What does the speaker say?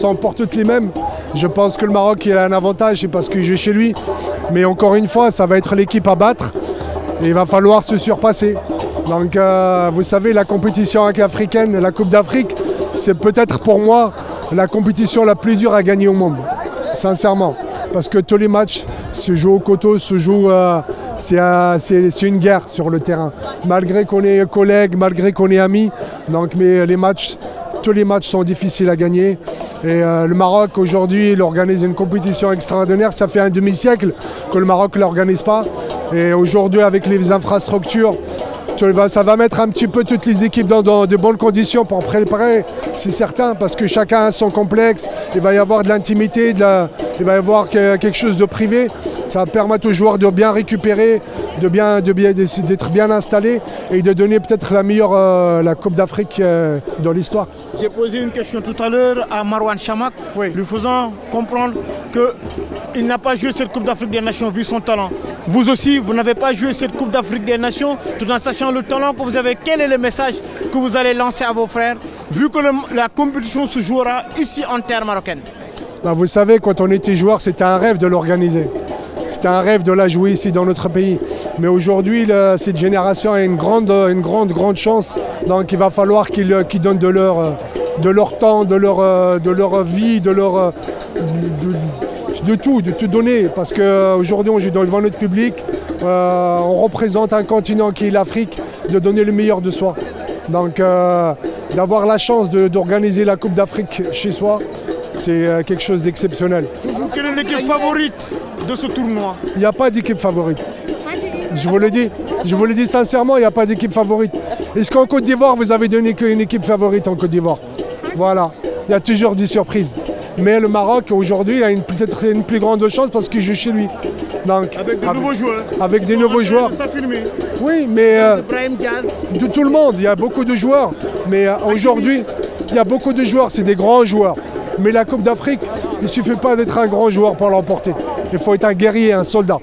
sont pour toutes les mêmes. Je pense que le Maroc il a un avantage, c'est parce qu'il joue chez lui. Mais encore une fois, ça va être l'équipe à battre et il va falloir se surpasser. Donc vous savez, la compétition africaine, la Coupe d'Afrique, c'est peut-être pour moi la compétition la plus dure à gagner au monde, sincèrement. Parce que tous les matchs se jouent au coteau, c'est une guerre sur le terrain. Malgré qu'on est collègues, malgré qu'on est amis, donc, mais tous les matchs sont difficiles à gagner. Et le Maroc aujourd'hui, il organise une compétition extraordinaire. Ça fait un demi-siècle que le Maroc ne l'organise pas. Et aujourd'hui, avec les infrastructures, ça va mettre un petit peu toutes les équipes dans de bonnes conditions pour préparer, c'est certain, parce que chacun a son complexe. Il va y avoir de l'intimité, il va y avoir quelque chose de privé. Ça va permettre aux joueurs de bien récupérer, d'être bien installés et de donner peut-être la Coupe d'Afrique dans l'histoire. J'ai posé une question tout à l'heure à Marouane Chamakh, oui, lui faisant comprendre qu'il n'a pas joué cette Coupe d'Afrique des Nations vu son talent. Vous aussi, vous n'avez pas joué cette Coupe d'Afrique des Nations tout en sachant le talent que vous avez. Quel est le message que vous allez lancer à vos frères vu que la compétition se jouera ici en terre marocaine? Ben, vous savez, quand on était joueur, c'était un rêve de l'organiser. C'était un rêve de la jouer ici dans notre pays. Mais aujourd'hui, cette génération a une grande chance. Donc il va falloir qu'ils donnent de leur temps, de leur vie, de tout donner. Parce qu'aujourd'hui, on joue devant notre public. On représente un continent qui est l'Afrique, de donner le meilleur de soi. Donc d'avoir la chance d'organiser la Coupe d'Afrique chez soi, c'est quelque chose d'exceptionnel. Quelle est l'équipe favorite de ce tournoi? Il n'y a pas d'équipe favorite. Je vous le dis sincèrement, il n'y a pas d'équipe favorite. Est-ce qu'en Côte d'Ivoire, vous avez donné qu'une équipe favorite en Côte d'Ivoire? Voilà, il y a toujours des surprises. Mais le Maroc, aujourd'hui, a peut-être une plus grande chance parce qu'il joue chez lui. Donc, avec des nouveaux joueurs. Avec des nouveaux joueurs. Oui, mais de tout le monde. Il y a beaucoup de joueurs. Mais aujourd'hui, il y a beaucoup de joueurs, c'est des grands joueurs. Mais la Coupe d'Afrique, il ne suffit pas d'être un grand joueur pour l'emporter. Il faut être un guerrier, un soldat.